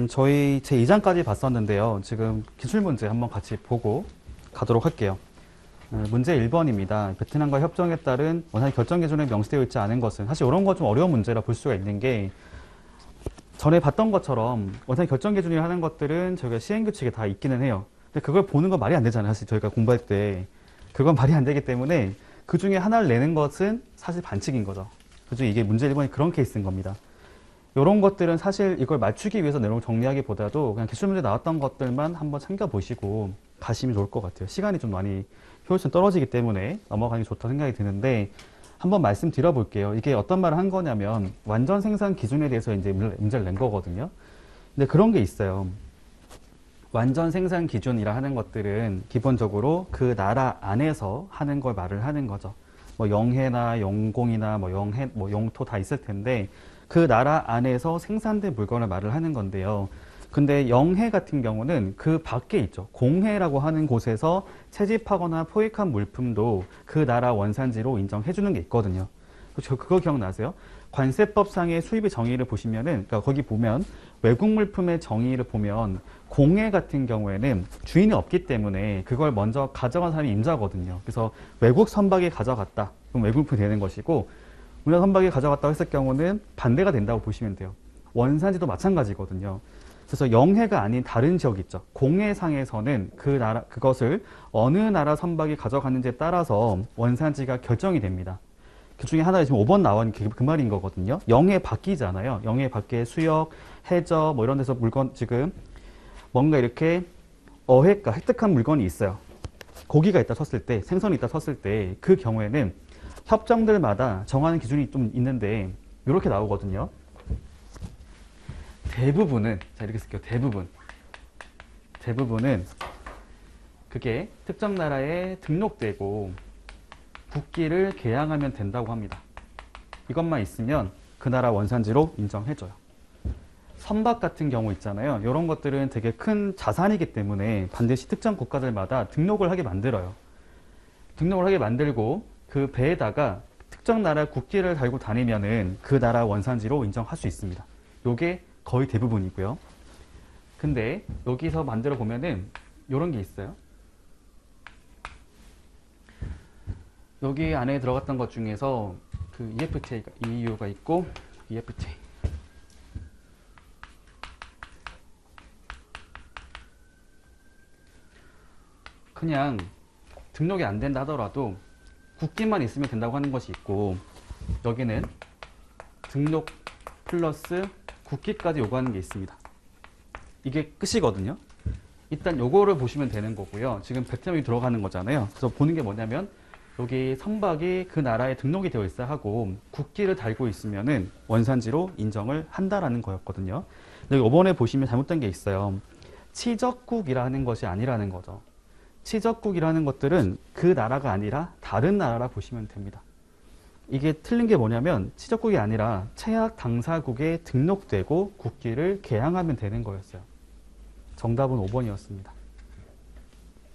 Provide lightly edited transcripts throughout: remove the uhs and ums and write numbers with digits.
저희 제 2장까지 봤었는데요. 지금 기출문제 한번 같이 보고 가도록 할게요. 문제 1번입니다. 베트남과 협정에 따른 원산 결정 기준에 명시되어 있지 않은 것은, 사실 이런 거 좀 어려운 문제라 볼 수가 있는 게, 전에 봤던 것처럼 원산 결정 기준이라 하는 것들은 저희가 시행규칙에 다 있기는 해요. 근데 그걸 보는 건 말이 안 되잖아요. 사실 저희가 공부할 때. 그건 말이 안 되기 때문에 그 중에 하나를 내는 것은 사실 반칙인 거죠. 그중에 이게 문제 1번이 그런 케이스인 겁니다. 이런 것들은 사실 이걸 맞추기 위해서 내용을 정리하기보다도 그냥 기출문제 나왔던 것들만 한번 챙겨보시고 가시면 좋을 것 같아요. 시간이 좀 많이 효율성 떨어지기 때문에 넘어가는 게 좋다 생각이 드는데, 한번 말씀드려 볼게요. 이게 어떤 말을 한 거냐면 완전 생산 기준에 대해서 이제 문제를 낸 거거든요. 근데 그런 게 있어요. 완전 생산 기준이라 하는 것들은 기본적으로 그 나라 안에서 하는 걸 말을 하는 거죠. 뭐 영해나 영공이나 뭐 영해, 뭐 영토 다 있을 텐데 그 나라 안에서 생산된 물건을 말을 하는 건데요. 근데 영해 같은 경우는 그 밖에 있죠. 공해라고 하는 곳에서 채집하거나 포획한 물품도 그 나라 원산지로 인정해 주는 게 있거든요. 그거 기억나세요? 관세법상의 수입의 정의를 보시면은, 그러니까 거기 보면 외국 물품의 정의를 보면 공해 같은 경우에는 주인이 없기 때문에 그걸 먼저 가져간 사람이 임자거든요. 그래서 외국 선박이 가져갔다. 그럼 외국 물품이 되는 것이고, 우리나라 선박이 가져갔다고 했을 경우는 반대가 된다고 보시면 돼요. 원산지도 마찬가지거든요. 그래서 영해가 아닌 다른 지역 있죠. 공해상에서는 그 나라, 그것을 어느 나라 선박이 가져갔는지에 따라서 원산지가 결정이 됩니다. 그 중에 하나가 지금 5번 나온 그 말인 거거든요. 영해 바뀌잖아요. 영해 밖에 수역, 해저, 뭐 이런 데서 물건, 지금 뭔가 이렇게 어획가, 획득한 물건이 있어요. 고기가 있다 쳤을 때, 생선이 있다 쳤을 때, 그 경우에는 협정들마다 정하는 기준이 좀 있는데, 이렇게 나오거든요. 대부분은, 자, 이렇게 쓸게요. 대부분은 그게 특정 나라에 등록되고 국기를 개양하면 된다고 합니다. 이것만 있으면 그 나라 원산지로 인정해줘요. 선박 같은 경우 있잖아요. 이런 것들은 되게 큰 자산이기 때문에 반드시 특정 국가들마다 등록을 하게 만들어요. 등록을 하게 만들고 그 배에다가 특정 나라 국기를 달고 다니면은 그 나라 원산지로 인정할 수 있습니다. 요게 거의 대부분이고요. 근데 여기서 만들어 보면은 이런 게 있어요. 여기 안에 들어갔던 것 중에서 그 EFTA가, EU가 있고 EFTA. 그냥 등록이 안 된다 하더라도 국기만 있으면 된다고 하는 것이 있고, 여기는 등록 플러스 국기까지 요구하는 게 있습니다. 이게 끝이거든요. 일단 요거를 보시면 되는 거고요. 지금 베트남이 들어가는 거잖아요. 그래서 보는 게 뭐냐면 여기 선박이 그 나라에 등록이 되어 있어야 하고 국기를 달고 있으면은 원산지로 인정을 한다라는 거였거든요. 여기 5번에 보시면 잘못된 게 있어요. 치적국이라는 것이 아니라는 거죠. 치적국이라는 것들은 그 나라가 아니라 다른 나라라 보시면 됩니다. 이게 틀린 게 뭐냐면 치적국이 아니라 체약 당사국에 등록되고 국기를 개양하면 되는 거였어요. 정답은 5번이었습니다.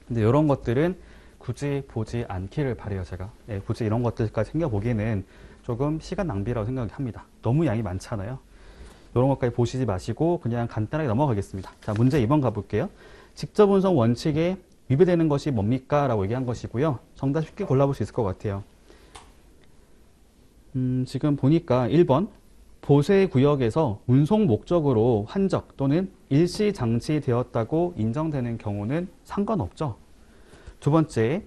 근데 이런 것들은 굳이 보지 않기를 바래요, 제가. 예, 굳이 이런 것들까지 챙겨보기에는 조금 시간 낭비라고 생각합니다. 너무 양이 많잖아요. 이런 것까지 보시지 마시고 그냥 간단하게 넘어가겠습니다. 자, 문제 2번 가볼게요. 직접 운송 원칙에 위배되는 것이 뭡니까? 라고 얘기한 것이고요. 정답 쉽게 골라볼 수 있을 것 같아요. 지금 보니까 1번 보세구역에서 운송 목적으로 환적 또는 일시 장치되었다고 인정되는 경우는 상관없죠. 두 번째,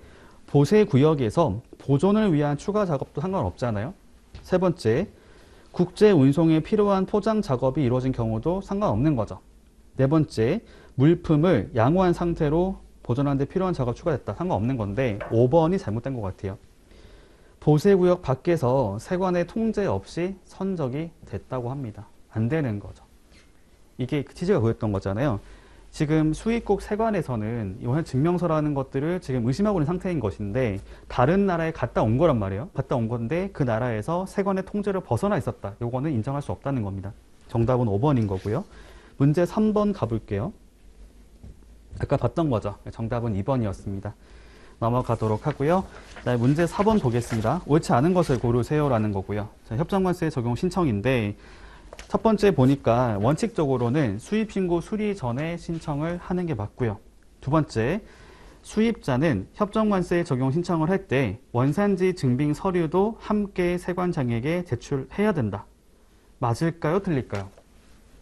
보세구역에서 보존을 위한 추가 작업도 상관없잖아요. 세 번째, 국제 운송에 필요한 포장 작업이 이루어진 경우도 상관없는 거죠. 네 번째, 물품을 양호한 상태로 보존하는 데 필요한 작업 추가됐다. 상관없는 건데 5번이 잘못된 것 같아요. 보세구역 밖에서 세관의 통제 없이 선적이 됐다고 합니다. 안 되는 거죠. 이게 취지가 그랬던 거잖아요. 지금 수입국 세관에서는 이번 증명서라는 것들을 지금 의심하고 있는 상태인 것인데 다른 나라에 갔다 온 거란 말이에요. 갔다 온 건데 그 나라에서 세관의 통제를 벗어나 있었다. 요거는 인정할 수 없다는 겁니다. 정답은 5번인 거고요. 문제 3번 가볼게요. 아까 봤던 거죠. 정답은 2번이었습니다. 넘어가도록 하고요. 자, 문제 4번 보겠습니다. 옳지 않은 것을 고르세요라는 거고요. 자, 협정관세 적용 신청인데 첫 번째 보니까 원칙적으로는 수입 신고 수리 전에 신청을 하는 게 맞고요. 두 번째, 수입자는 협정관세 적용 신청을 할 때 원산지 증빙 서류도 함께 세관장에게 제출해야 된다. 맞을까요? 틀릴까요?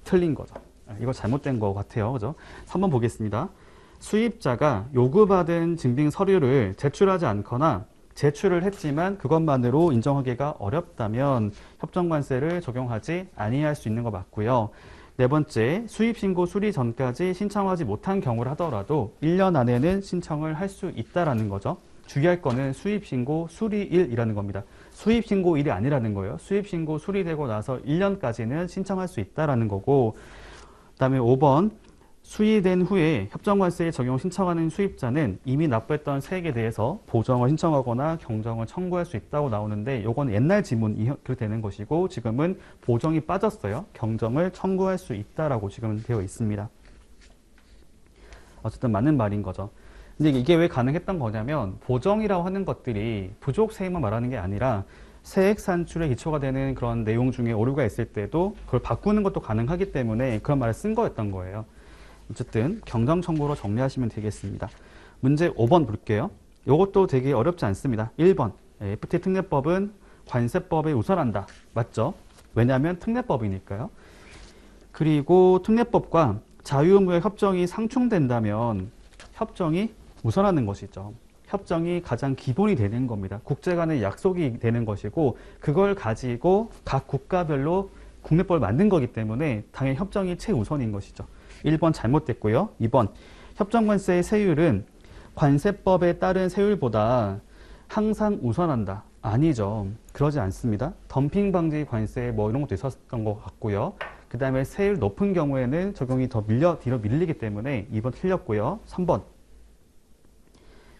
틀린 거죠. 이거 잘못된 거 같아요. 그죠? 3번 보겠습니다. 수입자가 요구받은 증빙 서류를 제출하지 않거나 제출을 했지만 그것만으로 인정하기가 어렵다면 협정관세를 적용하지 아니할 수 있는 거 맞고요. 네 번째, 수입신고 수리 전까지 신청하지 못한 경우를 하더라도 1년 안에는 신청을 할 수 있다라는 거죠. 주의할 거는 수입신고 수리일이라는 겁니다. 수입신고일이 아니라는 거예요. 수입신고 수리되고 나서 1년까지는 신청할 수 있다라는 거고, 그 다음에 5번, 수리된 후에 협정관세에 적용 신청하는 수입자는 이미 납부했던 세액에 대해서 보정을 신청하거나 경정을 청구할 수 있다고 나오는데 이건 옛날 지문이 그렇게 되는 것이고 지금은 보정이 빠졌어요. 경정을 청구할 수 있다라고 지금 되어 있습니다. 어쨌든 맞는 말인 거죠. 근데 이게 왜 가능했던 거냐면 보정이라고 하는 것들이 부족 세액만 말하는 게 아니라 세액 산출에 기초가 되는 그런 내용 중에 오류가 있을 때도 그걸 바꾸는 것도 가능하기 때문에 그런 말을 쓴 거였던 거예요. 어쨌든 경정 청구로 정리하시면 되겠습니다. 문제 5번 볼게요. 이것도 되게 어렵지 않습니다. 1번 FTA 특례법은 관세법에 우선한다. 맞죠? 왜냐하면 특례법이니까요. 그리고 특례법과 자유무역 협정이 상충된다면 협정이 우선하는 것이죠. 협정이 가장 기본이 되는 겁니다. 국제 간의 약속이 되는 것이고 그걸 가지고 각 국가별로 국내법을 만든 거기 때문에 당연히 협정이 최우선인 것이죠. 1번 잘못됐고요. 2번 협정관세의 세율은 관세법에 따른 세율보다 항상 우선한다. 아니죠. 그러지 않습니다. 덤핑 방지 관세 뭐 이런 것도 있었던 것 같고요. 그 다음에 세율 높은 경우에는 적용이 더 뒤로 밀리기 때문에 2번 틀렸고요. 3번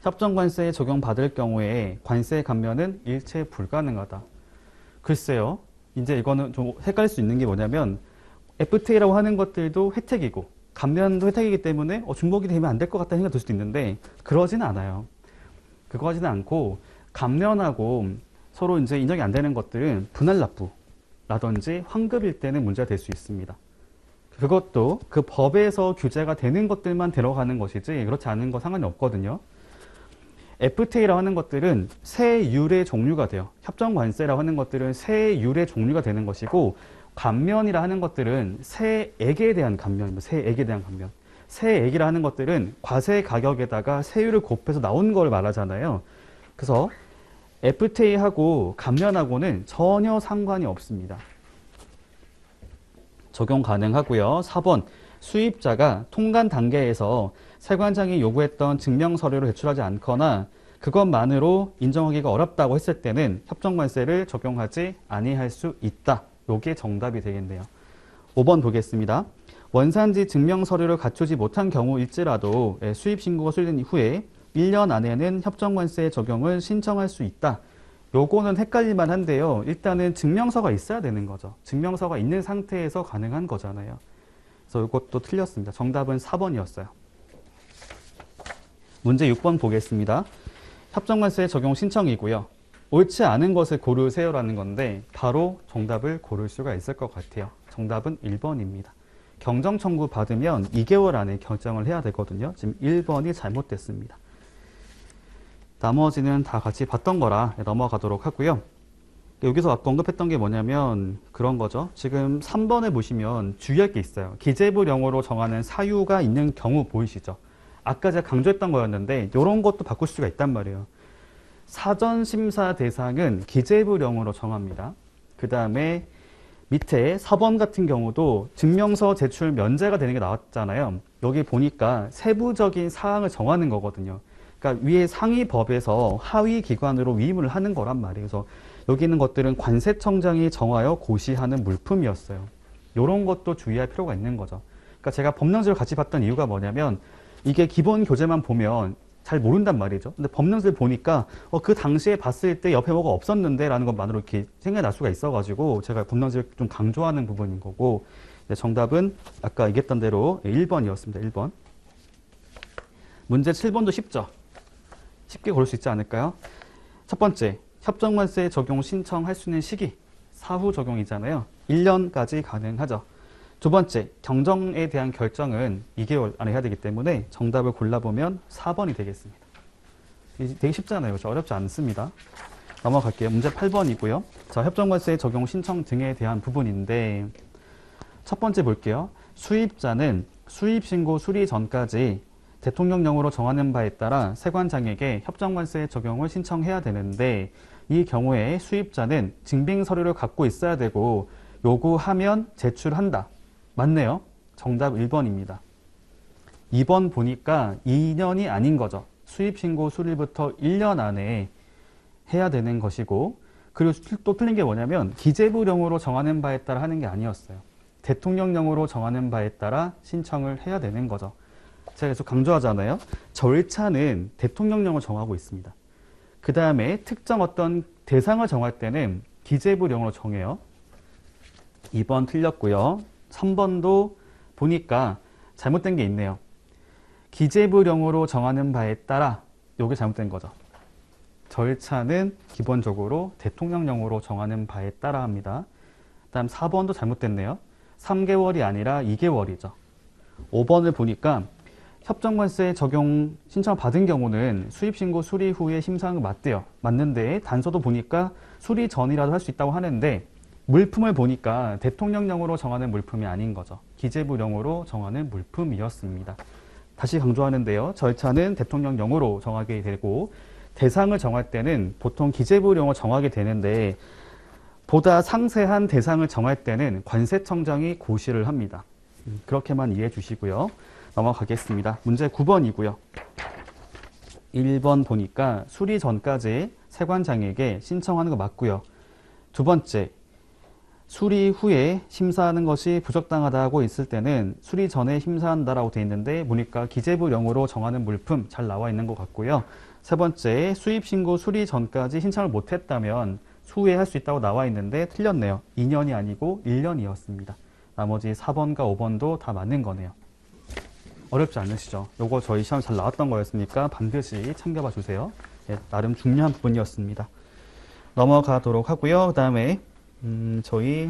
협정관세에 적용받을 경우에 관세 감면은 일체 불가능하다. 글쎄요. 이제 이거는 좀 헷갈릴 수 있는 게 뭐냐면 FTA라고 하는 것들도 혜택이고 감면도 혜택이기 때문에 중복이 되면 안 될 것 같다는 생각이 들 수도 있는데 그러지는 않아요. 그거지는 않고 감면하고 서로 이제 인정이 안 되는 것들은 분할 납부라든지 환급일 때는 문제가 될 수 있습니다. 그것도 그 법에서 규제가 되는 것들만 들어가는 것이지 그렇지 않은 거 상관이 없거든요. FTA라고 하는 것들은 세율의 종류가 돼요. 협정관세라고 하는 것들은 세율의 종류가 되는 것이고 감면이라 하는 것들은 세액에 대한 감면입니다. 세액에 대한 감면. 세액이라 하는 것들은 과세 가격에다가 세율을 곱해서 나온 걸 말하잖아요. 그래서 FTA하고 감면하고는 전혀 상관이 없습니다. 적용 가능하고요. 4번 수입자가 통관 단계에서 세관장이 요구했던 증명 서류를 제출하지 않거나 그것만으로 인정하기가 어렵다고 했을 때는 협정관세를 적용하지 아니할 수 있다. 요게 정답이 되겠네요. 5번 보겠습니다. 원산지 증명 서류를 갖추지 못한 경우일지라도 수입 신고가 수리된 이후에 1년 안에는 협정관세 적용을 신청할 수 있다. 요거는 헷갈릴만 한데요. 일단은 증명서가 있어야 되는 거죠. 증명서가 있는 상태에서 가능한 거잖아요. 그래서 이것도 틀렸습니다. 정답은 4번이었어요. 문제 6번 보겠습니다. 협정관세 적용 신청이고요. 옳지 않은 것을 고르세요라는 건데 바로 정답을 고를 수가 있을 것 같아요. 정답은 1번입니다. 경정 청구 받으면 2개월 안에 결정을 해야 되거든요. 지금 1번이 잘못됐습니다. 나머지는 다 같이 봤던 거라 넘어가도록 하고요. 여기서 아까 언급했던 게 뭐냐면 그런 거죠. 지금 3번에 보시면 주의할 게 있어요. 기재부령으로 정하는 사유가 있는 경우 보이시죠? 아까 제가 강조했던 거였는데 이런 것도 바꿀 수가 있단 말이에요. 사전심사 대상은 기재부령으로 정합니다. 그 다음에 밑에 4번 같은 경우도 증명서 제출 면제가 되는 게 나왔잖아요. 여기 보니까 세부적인 사항을 정하는 거거든요. 그러니까 위에 상위 법에서 하위 기관으로 위임을 하는 거란 말이에요. 그래서 여기 있는 것들은 관세청장이 정하여 고시하는 물품이었어요. 이런 것도 주의할 필요가 있는 거죠. 그러니까 제가 법령지를 같이 봤던 이유가 뭐냐면 이게 기본 교재만 보면 잘 모른단 말이죠. 근데 법령지를 보니까 그 당시에 봤을 때 옆에 뭐가 없었는데 라는 것만으로 이렇게 생각이 날 수가 있어가지고 제가 법령지를 좀 강조하는 부분인 거고 정답은 아까 얘기했던 대로 1번이었습니다. 1번. 문제 7번도 쉽죠. 쉽게 고를 수 있지 않을까요? 첫 번째, 협정관세 적용 신청할 수 있는 시기, 사후 적용이잖아요. 1년까지 가능하죠. 두 번째, 경정에 대한 결정은 2개월 안에 해야 되기 때문에 정답을 골라보면 4번이 되겠습니다. 되게 쉽잖아요. 그렇죠? 어렵지 않습니다. 넘어갈게요. 문제 8번이고요. 자, 협정관세 적용 신청 등에 대한 부분인데 첫 번째 볼게요. 수입자는 수입신고 수리 전까지 대통령령으로 정하는 바에 따라 세관장에게 협정관세 적용을 신청해야 되는데 이 경우에 수입자는 증빙서류를 갖고 있어야 되고 요구하면 제출한다. 맞네요. 정답 1번입니다. 2번 보니까 2년이 아닌 거죠. 수입신고 수리부터 1년 안에 해야 되는 것이고 그리고 또 틀린 게 뭐냐면 기재부령으로 정하는 바에 따라 하는 게 아니었어요. 대통령령으로 정하는 바에 따라 신청을 해야 되는 거죠. 제가 계속 강조하잖아요. 절차는 대통령령을 정하고 있습니다. 그 다음에 특정 어떤 대상을 정할 때는 기재부령으로 정해요. 2번 틀렸고요. 3번도 보니까 잘못된 게 있네요. 기재부령으로 정하는 바에 따라 이게 잘못된 거죠. 절차는 기본적으로 대통령령으로 정하는 바에 따라 합니다. 다음 4번도 잘못됐네요. 3개월이 아니라 2개월이죠. 5번을 보니까 협정관세 적용 신청 받은 경우는 수입신고 수리 후에 심사하는 거 맞대요. 맞는데 단서도 보니까 수리 전이라도 할 수 있다고 하는데 물품을 보니까 대통령령으로 정하는 물품이 아닌 거죠. 기재부령으로 정하는 물품이었습니다. 다시 강조하는데요. 절차는 대통령령으로 정하게 되고 대상을 정할 때는 보통 기재부령을 정하게 되는데 보다 상세한 대상을 정할 때는 관세청장이 고시를 합니다. 그렇게만 이해해 주시고요. 넘어가겠습니다. 문제 9번이고요. 1번 보니까 수리 전까지 세관장에게 신청하는 거 맞고요. 두 번째, 수리 후에 심사하는 것이 부적당하다고 있을 때는 수리 전에 심사한다라고 되어 있는데 보니까 기재부령으로 정하는 물품 잘 나와 있는 것 같고요. 세 번째, 수입신고 수리 전까지 신청을 못했다면 후에 할 수 있다고 나와 있는데 틀렸네요. 2년이 아니고 1년이었습니다. 나머지 4번과 5번도 다 맞는 거네요. 어렵지 않으시죠? 요거 저희 시험 잘 나왔던 거였으니까 반드시 챙겨봐 주세요. 예, 나름 중요한 부분이었습니다. 넘어가도록 하고요. 그 다음에 저희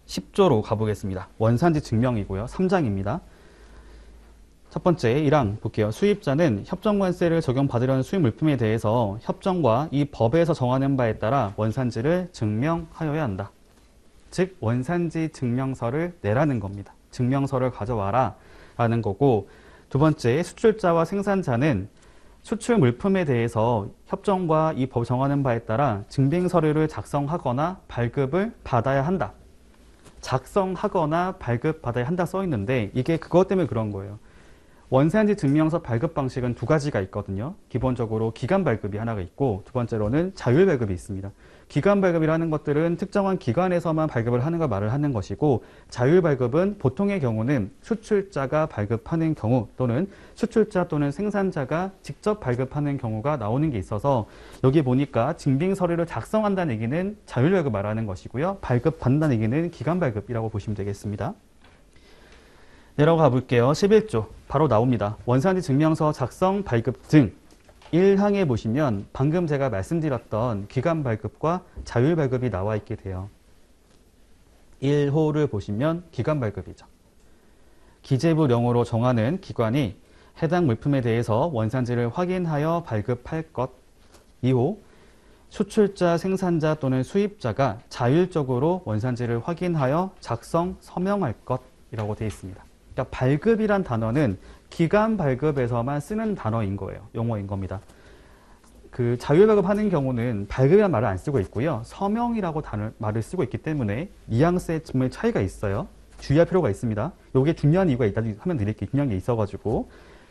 10조로 가보겠습니다. 원산지 증명이고요. 3장입니다. 첫 번째 1항 볼게요. 수입자는 협정관세를 적용받으려는 수입 물품에 대해서 협정과 이 법에서 정하는 바에 따라 원산지를 증명하여야 한다. 즉 원산지 증명서를 내라는 겁니다. 증명서를 가져와라 라는 거고, 두 번째 수출자와 생산자는 수출 물품에 대해서 협정과 이 법 정하는 바에 따라 증빙 서류를 작성하거나 발급을 받아야 한다. 작성하거나 발급받아야 한다 써 있는데 이게 그것 때문에 그런 거예요. 원산지 증명서 발급 방식은 두 가지가 있거든요. 기본적으로 기간 발급이 하나가 있고 두 번째로는 자율 발급이 있습니다. 기간 발급이라는 것들은 특정한 기관에서만 발급을 하는 걸 말을 하는 것이고, 자율 발급은 보통의 경우는 수출자가 발급하는 경우 또는 수출자 또는 생산자가 직접 발급하는 경우가 나오는 게 있어서 여기 보니까 증빙 서류를 작성한다는 얘기는 자율 발급 말하는 것이고요. 발급받는다는 얘기는 기간 발급이라고 보시면 되겠습니다. 내려가 볼게요. 11조 바로 나옵니다. 원산지 증명서 작성, 발급 등 1항에 보시면 방금 제가 말씀드렸던 기간 발급과 자율 발급이 나와 있게 돼요. 1호를 보시면 기간 발급이죠. 기재부령으로 정하는 기관이 해당 물품에 대해서 원산지를 확인하여 발급할 것. 2호, 수출자, 생산자 또는 수입자가 자율적으로 원산지를 확인하여 작성, 서명할 것이라고 되어 있습니다. 그러니까 발급이란 단어는 기간 발급에서만 쓰는 단어인 거예요. 용어인 겁니다. 그 자율 발급하는 경우는 발급이라는 말을 안 쓰고 있고요. 서명이라고 말을 쓰고 있기 때문에 뉘앙스의 정말 차이가 있어요. 주의할 필요가 있습니다. 이게 중요한 이유가 있다 하면 드릴게요. 중요한 게 있어가지고.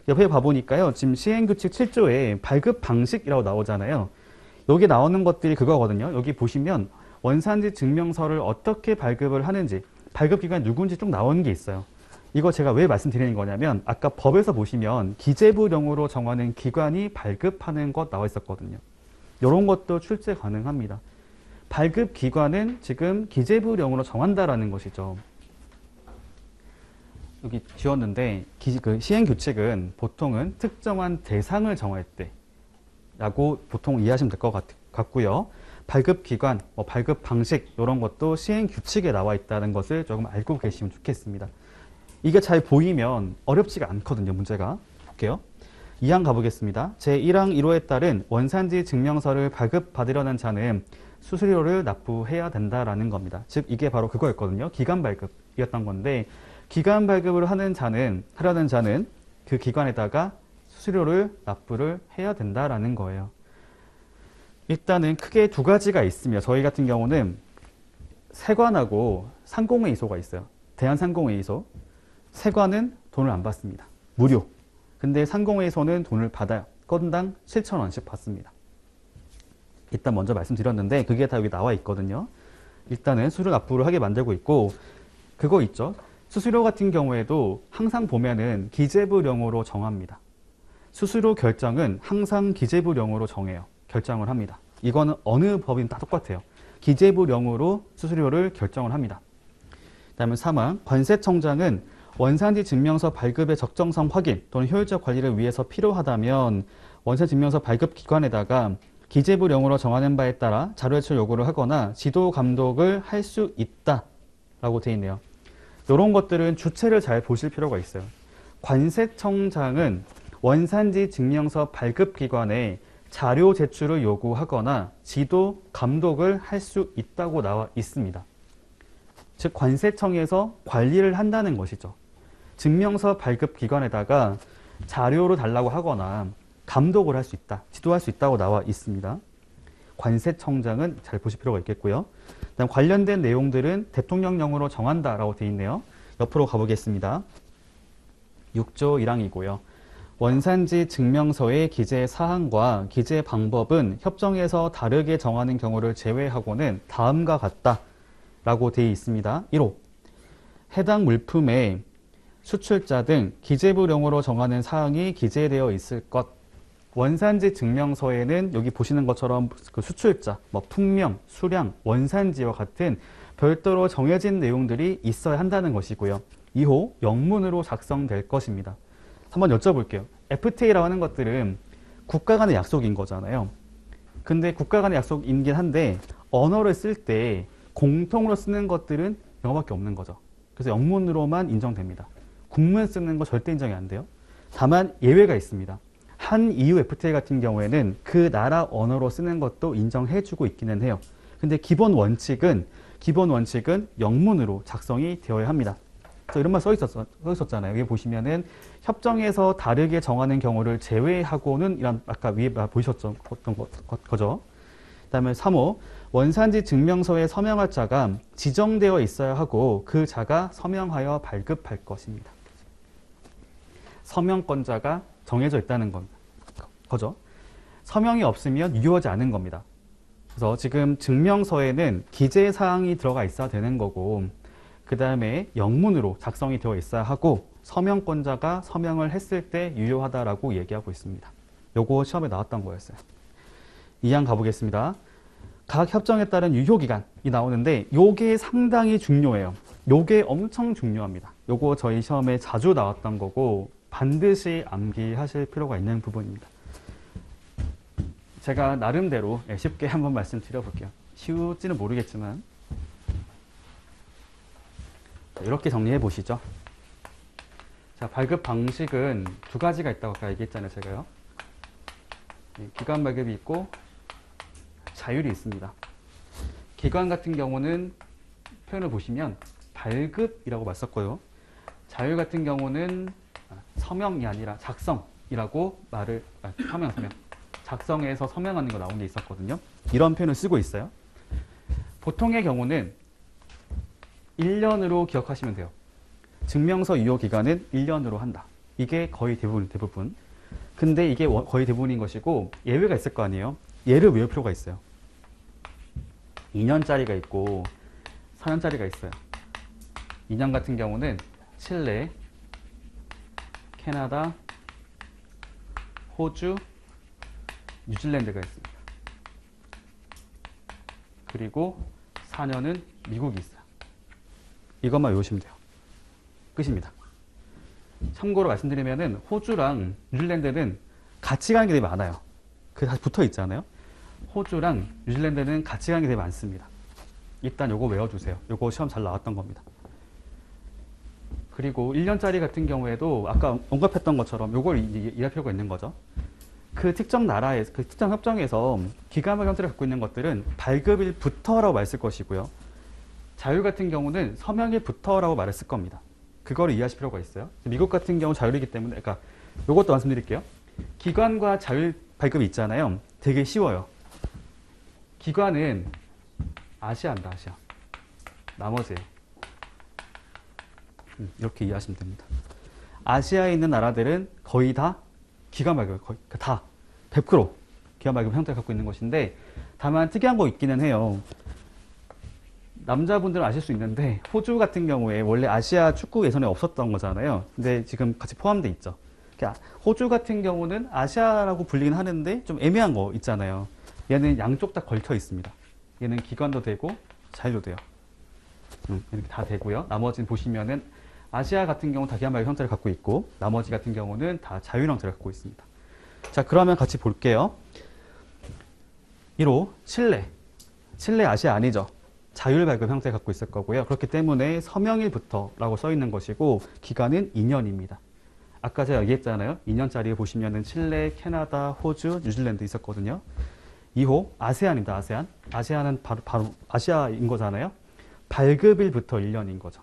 옆에 봐보니까요. 지금 시행규칙 7조에 발급 방식이라고 나오잖아요. 여기 나오는 것들이 그거거든요. 여기 보시면 원산지 증명서를 어떻게 발급을 하는지, 발급 기관이 누군지 쭉 나오는 게 있어요. 이거 제가 왜 말씀드리는 거냐면 아까 법에서 보시면 기재부령으로 정하는 기관이 발급하는 것 나와 있었거든요. 이런 것도 출제 가능합니다. 발급 기관은 지금 기재부령으로 정한다라는 것이죠. 여기 지웠는데 그 시행규칙은 보통은 특정한 대상을 정할 때 라고 보통 이해하시면 될 것 같고요. 발급 기관, 발급 방식 이런 것도 시행 규칙에 나와 있다는 것을 조금 알고 계시면 좋겠습니다. 이게 잘 보이면 어렵지가 않거든요. 문제가. 볼게요. 2항 가보겠습니다. 제1항 1호에 따른 원산지 증명서를 발급받으려는 자는 수수료를 납부해야 된다라는 겁니다. 즉 이게 바로 그거였거든요. 기간 발급이었던 건데 기간 발급을 하려는 자는 그 기관에다가 수수료를 납부를 해야 된다라는 거예요. 일단은 크게 두 가지가 있으며 저희 같은 경우는 세관하고 상공회의소가 있어요. 대한상공회의소. 세관은 돈을 안 받습니다. 무료. 근데 상공회의소는 돈을 받아요. 건당 7,000원씩 받습니다. 일단 먼저 말씀드렸는데 그게 다 여기 나와 있거든요. 일단은 수수료 납부를 하게 만들고 있고 그거 있죠. 수수료 같은 경우에도 항상 보면은 기재부령으로 정합니다. 수수료 결정은 항상 기재부령으로 정해요. 결정을 합니다. 이거는 어느 법이든 다 똑같아요. 기재부령으로 수수료를 결정을 합니다. 그 다음에 3항 관세청장은 원산지 증명서 발급의 적정성 확인 또는 효율적 관리를 위해서 필요하다면 원산지 증명서 발급 기관에다가 기재부령으로 정하는 바에 따라 자료 제출 요구를 하거나 지도 감독을 할 수 있다라고 되어 있네요. 이런 것들은 주체를 잘 보실 필요가 있어요. 관세청장은 원산지 증명서 발급 기관에 자료 제출을 요구하거나 지도 감독을 할 수 있다고 나와 있습니다. 즉 관세청에서 관리를 한다는 것이죠. 증명서 발급 기관에다가 자료를 달라고 하거나 감독을 할 수 있다, 지도할 수 있다고 나와 있습니다. 관세청장은 잘 보실 필요가 있겠고요. 그다음 관련된 내용들은 대통령령으로 정한다라고 되어 있네요. 옆으로 가보겠습니다. 6조 1항이고요. 원산지 증명서의 기재 사항과 기재 방법은 협정에서 다르게 정하는 경우를 제외하고는 다음과 같다라고 되어 있습니다. 1호. 해당 물품의 수출자 등 기재부령으로 정하는 사항이 기재되어 있을 것. 원산지 증명서에는 여기 보시는 것처럼 그 수출자, 품명, 수량, 원산지와 같은 별도로 정해진 내용들이 있어야 한다는 것이고요. 2호, 영문으로 작성될 것입니다. 한번 여쭤볼게요. FTA라고 하는 것들은 국가 간의 약속인 거잖아요. 근데 국가 간의 약속이긴 한데 언어를 쓸 때 공통으로 쓰는 것들은 영어밖에 없는 거죠. 그래서 영문으로만 인정됩니다. 국문 쓰는 거 절대 인정이 안 돼요. 다만 예외가 있습니다. 한 EU FTA 같은 경우에는 그 나라 언어로 쓰는 것도 인정해주고 있기는 해요. 근데 기본 원칙은 영문으로 작성이 되어야 합니다. 이런 말 써 있었잖아요. 여기 보시면은 협정에서 다르게 정하는 경우를 제외하고는 이런 아까 위에 보이셨던 거죠. 그다음에 3호 원산지 증명서에 서명할 자가 지정되어 있어야 하고 그 자가 서명하여 발급할 것입니다. 서명권자가 정해져 있다는 거죠. 서명이 없으면 유효하지 않은 겁니다. 그래서 지금 증명서에는 기재 사항이 들어가 있어야 되는 거고 그 다음에 영문으로 작성이 되어 있어야 하고 서명권자가 서명을 했을 때 유효하다라고 얘기하고 있습니다. 요거 시험에 나왔던 거였어요. 2항 가보겠습니다. 각 협정에 따른 유효기간이 나오는데 요게 상당히 중요해요. 요게 엄청 중요합니다. 요거 저희 시험에 자주 나왔던 거고 반드시 암기하실 필요가 있는 부분입니다. 제가 나름대로 쉽게 한번 말씀드려볼게요. 쉬울지는 모르겠지만 이렇게 정리해 보시죠. 자, 발급 방식은 두 가지가 있다고 아까 얘기했잖아요. 제가요. 기관 발급이 있고 자율이 있습니다. 기관 같은 경우는 표현을 보시면 발급이라고 맞섰고요. 자율 같은 경우는 서명이 아니라 작성이라고 서명. 작성해서 서명하는 거 나온 게 있었거든요. 이런 표현을 쓰고 있어요. 보통의 경우는 1년으로 기억하시면 돼요. 증명서 유효 기간은 1년으로 한다. 이게 거의 대부분. 근데 이게 거의 대부분인 것이고 예외가 있을 거 아니에요. 예를 외울 필요가 있어요. 2년짜리가 있고 4년짜리가 있어요. 2년 같은 경우는 칠레, 캐나다, 호주, 뉴질랜드가 있습니다. 그리고 4년은 미국이 있어요. 이것만 외우시면 돼요. 끝입니다. 참고로 말씀드리면은 호주랑 뉴질랜드는 같이 가는 게 되게 많아요. 그게 다 붙어 있잖아요. 호주랑 뉴질랜드는 같이 가는 게 되게 많습니다. 일단 요거 외워두세요. 요거 시험 잘 나왔던 겁니다. 그리고 1년짜리 같은 경우에도 아까 언급했던 것처럼 요걸 이해할 필요가 있는 거죠. 그 특정 나라에서, 그 특정 협정에서 기간과 형태를 갖고 있는 것들은 발급일부터라고 말했을 것이고요. 자율 같은 경우는 서명일부터라고 말했을 겁니다. 그거를 이해하실 필요가 있어요. 미국 같은 경우 자율이기 때문에, 그러니까 요것도 말씀드릴게요. 기관과 자율 발급이 있잖아요. 되게 쉬워요. 기관은 아시아입니다, 아시아. 나머지예요. 이렇게 이해하시면 됩니다. 아시아에 있는 나라들은 거의 다 기관 발급, 거의 다 100% 기관 발급 형태를 갖고 있는 것인데, 다만 특이한 거 있기는 해요. 남자분들은 아실 수 있는데 호주 같은 경우에 원래 아시아 축구 예선에 없었던 거잖아요. 근데 지금 같이 포함되어 있죠. 호주 같은 경우는 아시아라고 불리긴 하는데 좀 애매한 거 있잖아요. 얘는 양쪽 다 걸쳐 있습니다. 얘는 기관도 되고 자율도 돼요. 이렇게 다 되고요. 나머지는 보시면은 아시아 같은 경우 다 기관 발급 형태를 갖고 있고, 나머지 같은 경우는 다 자율 형태를 갖고 있습니다. 자, 그러면 같이 볼게요. 1호 칠레. 칠레 아시아 아니죠. 자율 발급 형태 갖고 있을 거고요. 그렇기 때문에 서명일부터라고 써 있는 것이고, 기간은 2년입니다. 아까 제가 얘기했잖아요. 2년짜리 보시면은 칠레, 캐나다, 호주, 뉴질랜드 있었거든요. 2호 아세안입니다. 아세안. 아세안은 바로 아시아인 거잖아요. 발급일부터 1년인 거죠.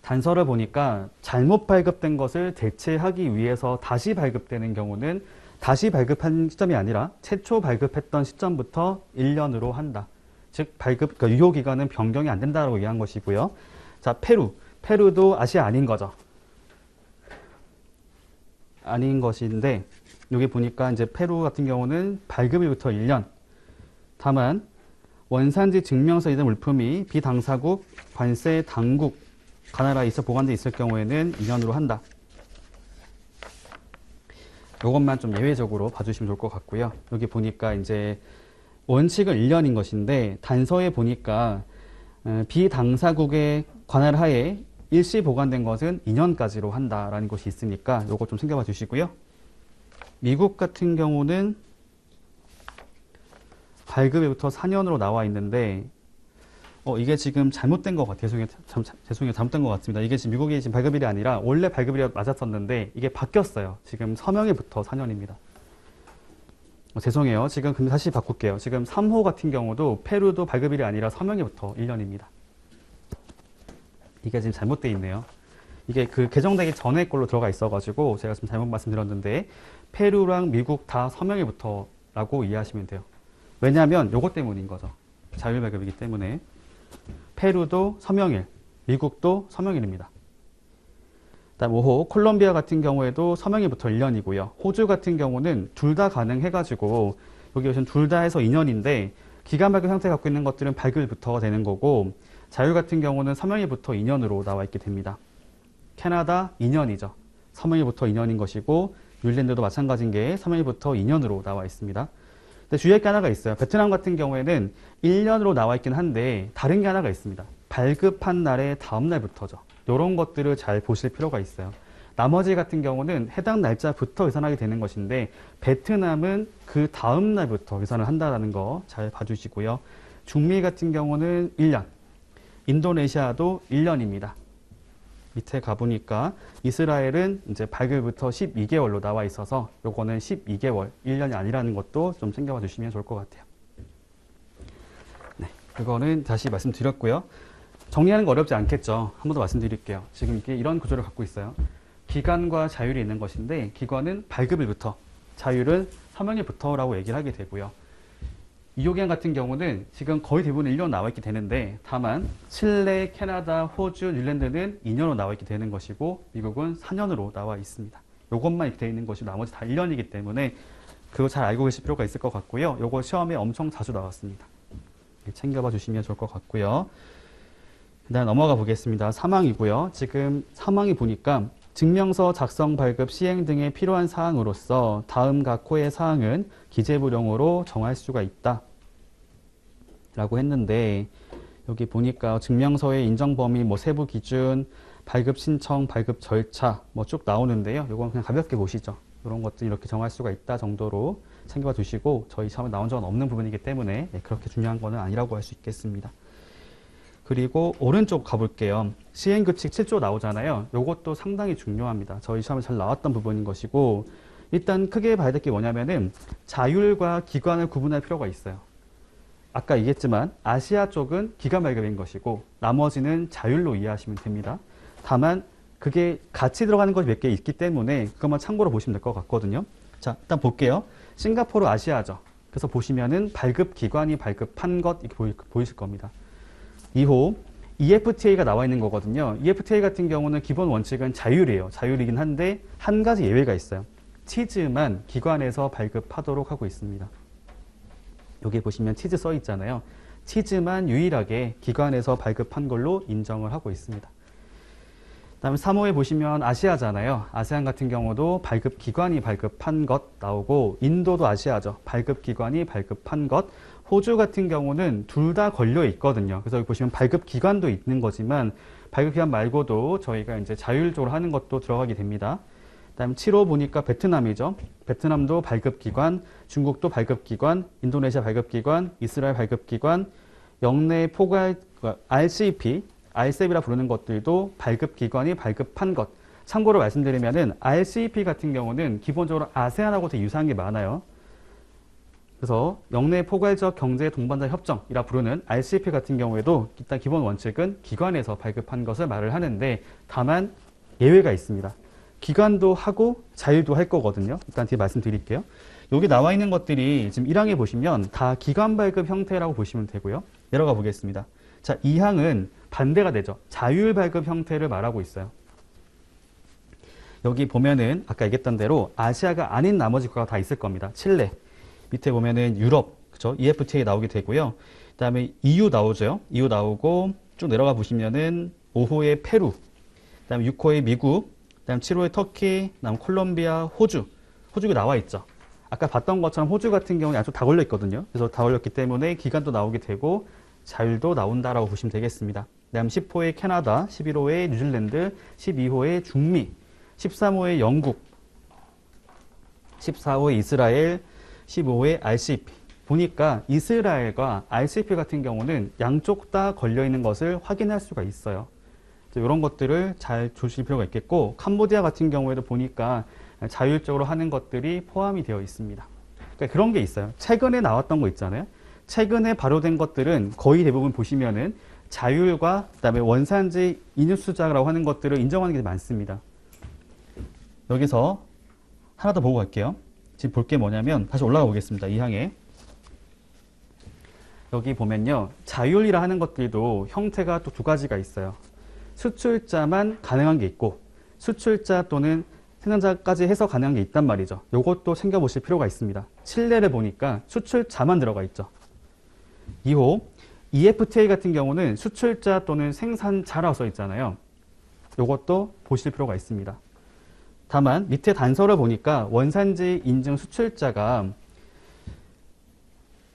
단서를 보니까 잘못 발급된 것을 대체하기 위해서 다시 발급되는 경우는 다시 발급한 시점이 아니라 최초 발급했던 시점부터 1년으로 한다. 즉 발급, 그러니까 유효 기간은 변경이 안 된다고 이해한 것이고요. 자, 페루도 아시아 아닌 거죠. 아닌 것인데, 여기 보니까 이제 페루 같은 경우는 발급일부터 1년. 다만 원산지 증명서 이전 물품이 비당사국 관세 당국 가나라에 있어 보관돼 있을 경우에는 2년으로 한다. 이것만 좀 예외적으로 봐주시면 좋을 것 같고요. 여기 보니까 이제 원칙은 1년인 것인데, 단서에 보니까 비당사국의 관할 하에 일시 보관된 것은 2년까지로 한다라는 것이 있으니까 이거 좀 챙겨봐 주시고요. 미국 같은 경우는 발급일부터 4년으로 나와 있는데, 이게 지금 잘못된 것 같아요. 죄송해요. 잘못된 것 같습니다. 이게 지금 미국이 지금 발급일이 아니라 원래 발급일이 맞았었는데 이게 바뀌었어요. 지금 서명일부터 4년입니다. 죄송해요. 지금 근데 다시 바꿀게요. 지금 3호 같은 경우도 페루도 발급일이 아니라 서명일부터 1년입니다. 이게 지금 잘못되어 있네요. 이게 그 개정되기 전에 걸로 들어가 있어가지고 제가 지금 잘못 말씀드렸는데, 페루랑 미국 다 서명일부터라고 이해하시면 돼요. 왜냐하면 요것 때문인 거죠. 자율 발급이기 때문에. 페루도 서명일, 미국도 서명일입니다. 다음 5호 콜롬비아 같은 경우에도 서명일부터 1년이고요. 호주 같은 경우는 둘 다 가능해가지고 여기 보시면 둘 다 해서 2년인데, 기간 발급 형태 갖고 있는 것들은 발급일부터가 되는 거고, 자율 같은 경우는 서명일부터 2년으로 나와 있게 됩니다. 캐나다 2년이죠. 서명일부터 2년인 것이고, 뉴질랜드도 마찬가지인 게 서명일부터 2년으로 나와 있습니다. 근데 주의할 게 하나가 있어요. 베트남 같은 경우에는 1년으로 나와 있긴 한데 다른 게 하나가 있습니다. 발급한 날의 다음 날부터죠. 이런 것들을 잘 보실 필요가 있어요. 나머지 같은 경우는 해당 날짜부터 계산하게 되는 것인데, 베트남은 그 다음 날부터 계산을 한다는 거 잘 봐주시고요. 중미 같은 경우는 1년, 인도네시아도 1년입니다. 밑에 가보니까 이스라엘은 이제 발급부터 12개월로 나와 있어서 요거는 12개월, 1년이 아니라는 것도 좀 챙겨봐 주시면 좋을 것 같아요. 네, 그거는 다시 말씀드렸고요. 정리하는 거 어렵지 않겠죠. 한 번 더 말씀드릴게요. 지금 이게 이런 구조를 갖고 있어요. 기간과 자율이 있는 것인데, 기간은 발급일부터, 자율은 서명일부터라고 얘기를 하게 되고요. 유효기간 같은 경우는 지금 거의 대부분 1년 나와 있게 되는데, 다만 칠레, 캐나다, 호주, 뉴질랜드는 2년으로 나와 있게 되는 것이고, 미국은 4년으로 나와 있습니다. 요것만 이렇게 되어 있는 것이고 나머지 다 1년이기 때문에 그거 잘 알고 계실 필요가 있을 것 같고요. 요거 시험에 엄청 자주 나왔습니다. 챙겨봐 주시면 좋을 것 같고요. 그다음 넘어가 보겠습니다. 사망이고요. 지금 사망이 보니까 증명서 작성, 발급, 시행 등에 필요한 사항으로서 다음 각 호의 사항은 기재부령으로 정할 수가 있다 라고 했는데, 여기 보니까 증명서의 인정 범위, 세부 기준, 발급 신청, 발급 절차 쭉 나오는데요. 이건 그냥 가볍게 보시죠. 이런 것들 이렇게 정할 수가 있다 정도로 참고해 두시고 저희 시험에 나온 적은 없는 부분이기 때문에 그렇게 중요한 거는 아니라고 할 수 있겠습니다. 그리고 오른쪽 가볼게요. 시행규칙 7조 나오잖아요. 이것도 상당히 중요합니다. 저희 시험에 잘 나왔던 부분인 것이고 일단 크게 봐야 될 게 뭐냐면은 자율과 기관을 구분할 필요가 있어요. 아까 얘기했지만 아시아 쪽은 기관 발급인 것이고 나머지는 자율로 이해하시면 됩니다. 다만 그게 같이 들어가는 것이 몇 개 있기 때문에 그것만 참고로 보시면 될 것 같거든요. 자, 일단 볼게요. 싱가포르 아시아죠. 그래서 보시면은 발급 기관이 발급한 것 이렇게 보이실 겁니다. 2호 EFTA가 나와 있는 거거든요. EFTA 같은 경우는 기본 원칙은 자율이에요. 자율이긴 한데 한 가지 예외가 있어요. 치즈만 기관에서 발급하도록 하고 있습니다. 여기 보시면 치즈 써 있잖아요. 치즈만 유일하게 기관에서 발급한 걸로 인정을 하고 있습니다. 다음에 3호에 보시면 아시아잖아요. 아세안 같은 경우도 발급 기관이 발급한 것 나오고 인도도 아시아죠. 발급 기관이 발급한 것. 호주 같은 경우는 둘 다 걸려 있거든요. 그래서 여기 보시면 발급 기관도 있는 거지만 발급 기관 말고도 저희가 이제 자율적으로 하는 것도 들어가게 됩니다. 그다음에 7호 보니까 베트남이죠. 베트남도 발급 기관, 중국도 발급 기관, 인도네시아 발급 기관, 이스라엘 발급 기관, 영내 포괄 RCEP, RCEP이라 부르는 것들도 발급 기관이 발급한 것. 참고로 말씀드리면은 RCEP 같은 경우는 기본적으로 아세안하고 되게 유사한 게 많아요. 그래서 영내 포괄적 경제 동반자 협정이라 부르는 RCEP 같은 경우에도 일단 기본 원칙은 기관에서 발급한 것을 말을 하는데 다만 예외가 있습니다. 기관도 하고 자율도 할 거거든요. 일단 뒤에 말씀드릴게요. 여기 나와 있는 것들이 지금 1항에 보시면 다 기관 발급 형태라고 보시면 되고요. 내려가 보겠습니다. 자, 2항은 반대가 되죠. 자율 발급 형태를 말하고 있어요. 여기 보면은 아까 얘기했던 대로 아시아가 아닌 나머지 국가가 다 있을 겁니다. 칠레. 밑에 보면은 유럽, 그죠? EFTA 나오게 되고요. 그 다음에 EU 나오죠. EU 나오고 쭉 내려가 보시면은 5호에 페루, 그 다음에 6호에 미국, 그 다음에 7호에 터키, 그 다음 콜롬비아, 호주. 호주가 나와 있죠. 아까 봤던 것처럼 호주 같은 경우는 양쪽 다 걸려 있거든요. 그래서 다 걸렸기 때문에 기간도 나오게 되고 자율도 나온다라고 보시면 되겠습니다. 그 다음 10호에 캐나다, 11호에 뉴질랜드, 12호에 중미, 13호에 영국, 14호에 이스라엘, 15호에 RCEP. 보니까 이스라엘과 RCEP 같은 경우는 양쪽 다 걸려있는 것을 확인할 수가 있어요. 이런 것들을 잘 조실 필요가 있겠고 캄보디아 같은 경우에도 보니까 자율적으로 하는 것들이 포함이 되어 있습니다. 그러니까 그런 게 있어요. 최근에 나왔던 거 있잖아요. 최근에 발효된 것들은 거의 대부분 보시면은 자율과 그다음에 원산지 인유수자라고 하는 것들을 인정하는 게 많습니다. 여기서 하나 더 보고 갈게요. 지금 볼 게 뭐냐면 다시 올라가 보겠습니다. 이 항에 여기 보면요. 자율이라 하는 것들도 형태가 또 두 가지가 있어요. 수출자만 가능한 게 있고 수출자 또는 생산자까지 해서 가능한 게 있단 말이죠. 이것도 챙겨보실 필요가 있습니다. 칠레를 보니까 수출자만 들어가 있죠. 2호 EFTA 같은 경우는 수출자 또는 생산자라고 써 있잖아요. 이것도 보실 필요가 있습니다. 다만 밑에 단서를 보니까 원산지 인증 수출자가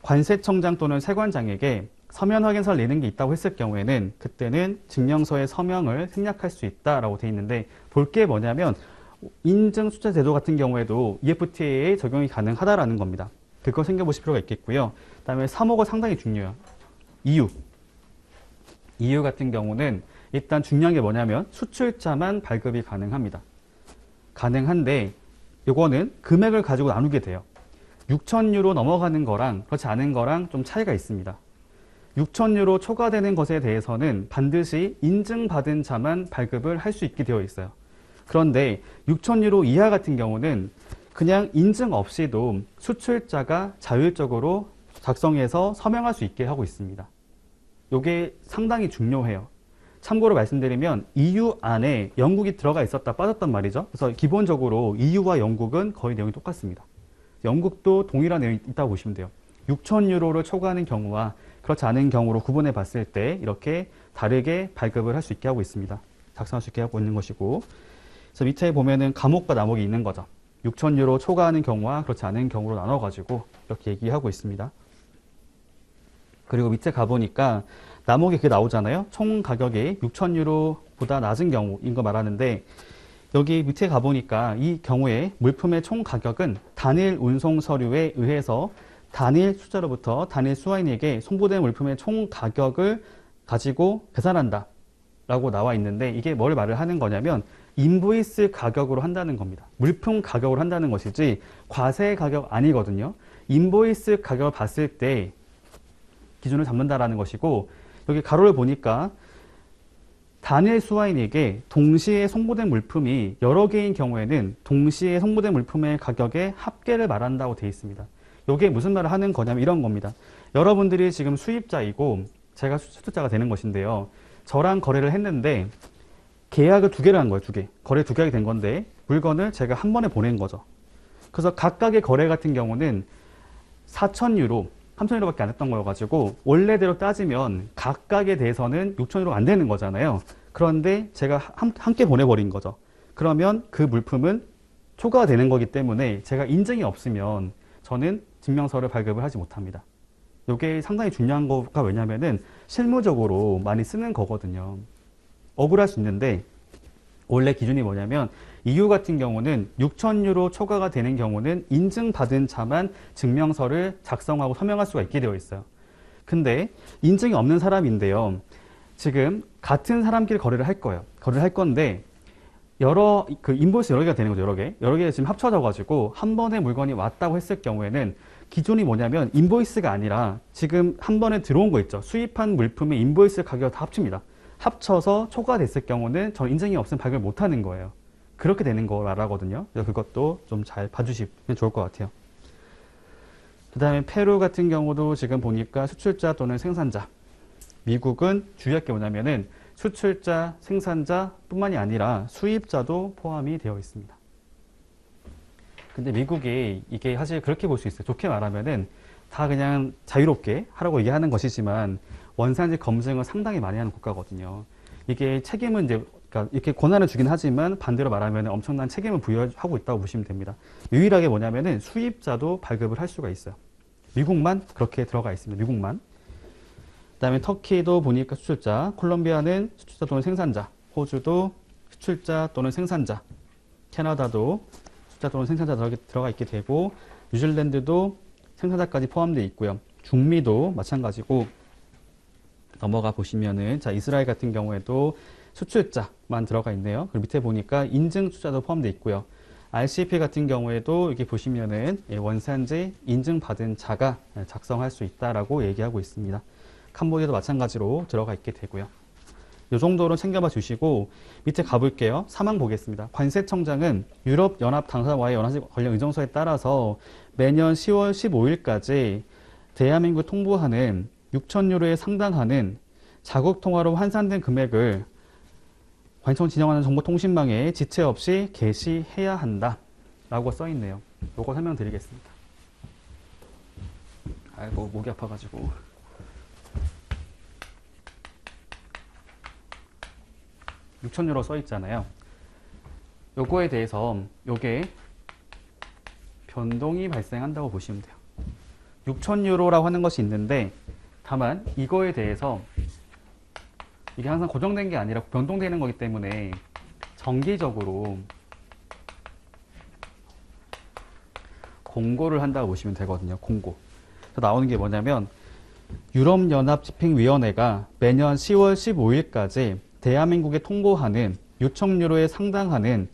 관세청장 또는 세관장에게 서면 확인서를 내는 게 있다고 했을 경우에는 그때는 증명서의 서명을 생략할 수 있다라고 돼 있는데 볼 게 뭐냐면 인증 수출자 제도 같은 경우에도 EFTA에 적용이 가능하다라는 겁니다. 그거 챙겨보실 필요가 있겠고요. 그다음에 3호가 상당히 중요해요. EU 같은 경우는 일단 중요한 게 뭐냐면 수출자만 발급이 가능합니다. 가능한데 이거는 금액을 가지고 나누게 돼요. 6,000유로 넘어가는 거랑 그렇지 않은 거랑 좀 차이가 있습니다. 6,000유로 초과되는 것에 대해서는 반드시 인증받은 자만 발급을 할 수 있게 되어 있어요. 그런데 6,000유로 이하 같은 경우는 그냥 인증 없이도 수출자가 자율적으로 작성해서 서명할 수 있게 하고 있습니다. 이게 상당히 중요해요. 참고로 말씀드리면 EU 안에 영국이 들어가 있었다 빠졌단 말이죠. 그래서 기본적으로 EU와 영국은 거의 내용이 똑같습니다. 영국도 동일한 내용이 있다고 보시면 돼요. 6,000유로를 초과하는 경우와 그렇지 않은 경우로 구분해 봤을 때 이렇게 다르게 발급을 할 수 있게 하고 있습니다. 작성할 수 있게 하고 있는 것이고 그래서 밑에 보면은 감옥과 남옥이 있는 거죠. 6,000유로 초과하는 경우와 그렇지 않은 경우로 나눠가지고 이렇게 얘기하고 있습니다. 그리고 밑에 가보니까 남옥이 그게 나오잖아요. 총 가격이 6,000유로보다 낮은 경우인 거 말하는데 여기 밑에 가보니까 이 경우에 물품의 총 가격은 단일 운송 서류에 의해서 단일 숫자로부터 단일 수화인에게 송부된 물품의 총 가격을 가지고 계산한다 라고 나와 있는데, 이게 뭘 말을 하는 거냐면 인보이스 가격으로 한다는 겁니다. 물품 가격으로 한다는 것이지 과세 가격 아니거든요. 인보이스 가격을 봤을 때 기준을 잡는다라는 것이고, 여기 가로를 보니까 단일 수화인에게 동시에 송부된 물품이 여러 개인 경우에는 동시에 송부된 물품의 가격의 합계를 말한다고 되어 있습니다. 이게 무슨 말을 하는 거냐면 이런 겁니다. 여러분들이 지금 수입자이고 제가 수출자가 되는 것인데요. 저랑 거래를 했는데 계약을 두 개를 한 거예요. 두 개. 거래 두 개가 된 건데 물건을 제가 한 번에 보낸 거죠. 그래서 각각의 거래 같은 경우는 4,000유로, 3,000유로밖에 안 했던 거여가지고 원래대로 따지면 각각에 대해서는 6,000유로 안 되는 거잖아요. 그런데 제가 함께 보내버린 거죠. 그러면 그 물품은 초과가 되는 거기 때문에 제가 인증이 없으면 저는 증명서를 발급을 하지 못합니다. 이게 상당히 중요한 거가 왜냐면은 실무적으로 많이 쓰는 거거든요. 억울할 수 있는데 원래 기준이 뭐냐면 EU 같은 경우는 6,000유로 초과가 되는 경우는 인증받은 자만 증명서를 작성하고 서명할 수가 있게 되어 있어요. 근데 인증이 없는 사람인데요. 지금 같은 사람끼리 거래를 할 거예요. 거래를 할 건데 인보이스 여러 개가 되는 거죠. 여러 개 지금 합쳐져 가지고 한 번에 물건이 왔다고 했을 경우에는 기준이 뭐냐면 인보이스가 아니라 지금 한 번에 들어온 거 있죠. 수입한 물품의 인보이스 가격을 다 합칩니다. 합쳐서 초과됐을 경우는 저는 인증이 없으면 발급을 못 하는 거예요. 그렇게 되는 거 말하거든요. 그래서 그것도 좀 잘 봐주시면 좋을 것 같아요. 그 다음에 페루 같은 경우도 지금 보니까 수출자 또는 생산자. 미국은 주의할 게 뭐냐면은 수출자, 생산자 뿐만이 아니라 수입자도 포함이 되어 있습니다. 근데 미국이 이게 사실 그렇게 볼 수 있어요. 좋게 말하면은 다 그냥 자유롭게 하라고 얘기하는 것이지만 원산지 검증을 상당히 많이 하는 국가거든요. 이게 책임은 이제 그러니까 이렇게 권한을 주긴 하지만 반대로 말하면 엄청난 책임을 부여하고 있다고 보시면 됩니다. 유일하게 뭐냐면은 수입자도 발급을 할 수가 있어요. 미국만 그렇게 들어가 있습니다. 미국만. 그다음에 터키도 보니까 수출자, 콜롬비아는 수출자 또는 생산자, 호주도 수출자 또는 생산자, 캐나다도 수출자 또는 생산자 들어가 있게 되고, 뉴질랜드도 생산자까지 포함되어 있고요. 중미도 마찬가지고, 넘어가 보시면은 자 이스라엘 같은 경우에도 수출자만 들어가 있네요. 그리고 밑에 보니까 인증 수출자도 포함되어 있고요. RCP 같은 경우에도 여기 보시면은 원산지 인증받은 자가 작성할 수 있다라고 얘기하고 있습니다. 캄보디아도 마찬가지로 들어가 있게 되고요. 이 정도로 챙겨봐 주시고 밑에 가볼게요. 사망 보겠습니다. 관세청장은 유럽연합 당사와의 연합 관련 의정서에 따라서 매년 10월 15일까지 대한민국 통보하는 6,000유로에 상당하는 자국 통화로 환산된 금액을 관청 진영하는 정보통신망에 지체 없이 게시해야 한다 라고 써 있네요. 요거 설명드리겠습니다. 아이고 목이 아파가지고. (6,000유로) 써 있잖아요. 요거에 대해서 요게 변동이 발생한다고 보시면 돼요. 6,000유로라고 하는 것이 있는데 다만 이거에 대해서 이게 항상 고정된 게 아니라 변동되는 거기 때문에 정기적으로 공고를 한다고 보시면 되거든요. 공고. 나오는 게 뭐냐면 유럽연합집행위원회가 매년 10월 15일까지 대한민국에 통보하는 6,000유로에 상당하는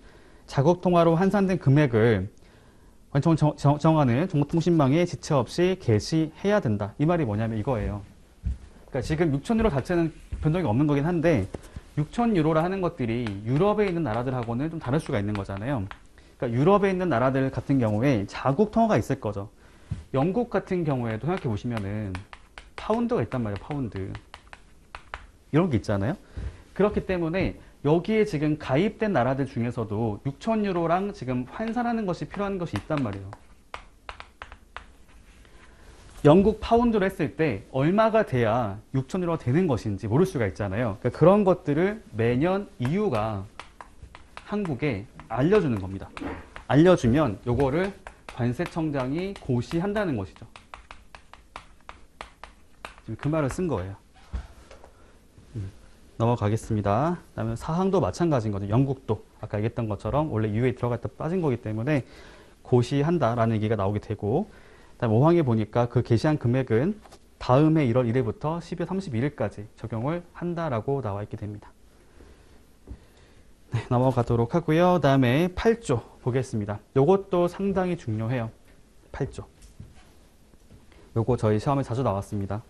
자국통화로 환산된 금액을 관청 정하는 정보통신망에 지체 없이 게시해야 된다. 이 말이 뭐냐면 이거예요. 그러니까 지금 6,000유로 자체는 변동이 없는 거긴 한데 6,000유로라 하는 것들이 유럽에 있는 나라들하고는 좀 다를 수가 있는 거잖아요. 그러니까 유럽에 있는 나라들 같은 경우에 자국 통화가 있을 거죠. 영국 같은 경우에도 생각해 보시면은 파운드가 있단 말이에요. 파운드. 이런 게 있잖아요. 그렇기 때문에 여기에 지금 가입된 나라들 중에서도 6,000유로랑 지금 환산하는 것이 필요한 것이 있단 말이에요. 영국 파운드로 했을 때 얼마가 돼야 6,000유로가 되는 것인지 모를 수가 있잖아요. 그러니까 그런 것들을 매년 EU가 한국에 알려주는 겁니다. 알려주면 요거를 관세청장이 고시한다는 것이죠. 지금 그 말을 쓴 거예요. 넘어가겠습니다. 그다음에 사항도 마찬가지인 거죠. 영국도 아까 얘기했던 것처럼 원래 UAE 들어갔다 빠진 거기 때문에 고시한다라는 얘기가 나오게 되고, 그다음에 5항에 보니까 그 게시한 금액은 다음 해 1월 1일부터 12월 31일까지 적용을 한다라고 나와 있게 됩니다. 네, 넘어가도록 하고요. 그다음에 8조 보겠습니다. 요것도 상당히 중요해요. 8조. 요거 저희 시험에 자주 나왔습니다.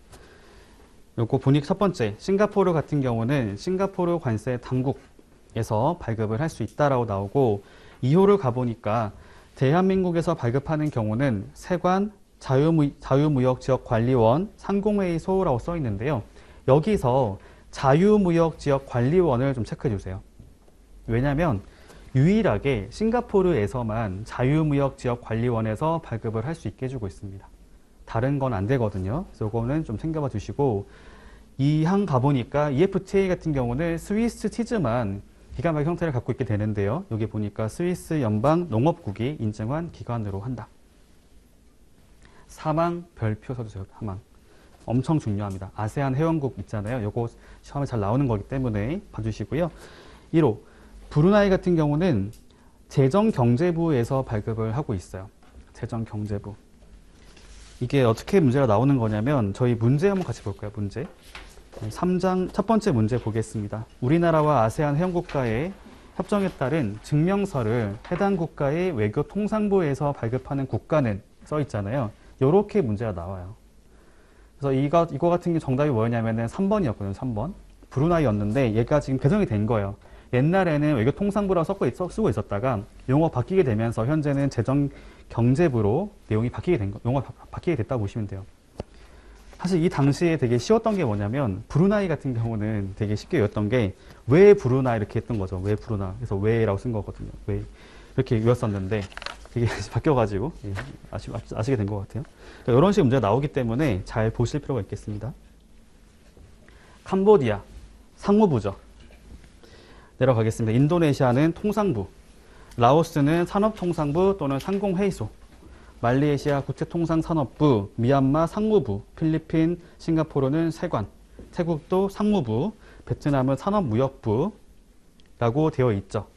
요거 보니까 첫 번째, 싱가포르 같은 경우는 싱가포르 관세 당국에서 발급을 할 수 있다라고 나오고, 2호를 가보니까 대한민국에서 발급하는 경우는 세관, 자유무역지역관리원, 상공회의소라고 써 있는데요. 여기서 자유무역지역관리원을 좀 체크해 주세요. 왜냐하면 유일하게 싱가포르에서만 자유무역지역관리원에서 발급을 할 수 있게 해주고 있습니다. 다른 건 안 되거든요. 그래서 이거는 좀 챙겨봐 주시고, 이 항 가보니까 EFTA 같은 경우는 스위스 치즈만 기관별 형태를 갖고 있게 되는데요. 여기 보니까 스위스 연방 농업국이 인증한 기관으로 한다. 사망 별표 써주세요. 사망. 엄청 중요합니다. 아세안 회원국 있잖아요. 요거 시험에 잘 나오는 거기 때문에 봐주시고요. 1호. 브루나이 같은 경우는 재정경제부에서 발급을 하고 있어요. 재정경제부. 이게 어떻게 문제가 나오는 거냐면, 저희 문제 한번 같이 볼까요? 문제. 3장 첫 번째 문제 보겠습니다. 우리나라와 아세안 회원국가의 협정에 따른 증명서를 해당 국가의 외교통상부에서 발급하는 국가는 써 있잖아요. 요렇게 문제가 나와요. 그래서 이거 같은 게 정답이 뭐였냐면은 3번이었거든요. 3번. 브루나이였는데 얘가 지금 개정이 된 거예요. 옛날에는 외교통상부라고 쓰고 있었다가 용어 바뀌게 되면서 현재는 재정경제부로 내용이 바뀌게 된 거, 용어가 바뀌게 됐다고 보시면 돼요. 사실 이 당시에 되게 쉬웠던 게 뭐냐면, 브루나이 같은 경우는 되게 쉽게 외웠던 게 왜 브루나이 이렇게 했던 거죠. 왜 브루나. 그래서 왜라고 쓴 거거든요. 왜 이렇게 외웠었는데 되게 바뀌어가지고 아시게 된 것 같아요. 그러니까 이런 식의 문제가 나오기 때문에 잘 보실 필요가 있겠습니다. 캄보디아 상무부죠. 내려가겠습니다. 인도네시아는 통상부, 라오스는 산업통상부 또는 상공회의소, 말레이시아 국제통상산업부, 미얀마 상무부, 필리핀, 싱가포르는 세관, 태국도 상무부, 베트남은 산업무역부라고 되어 있죠.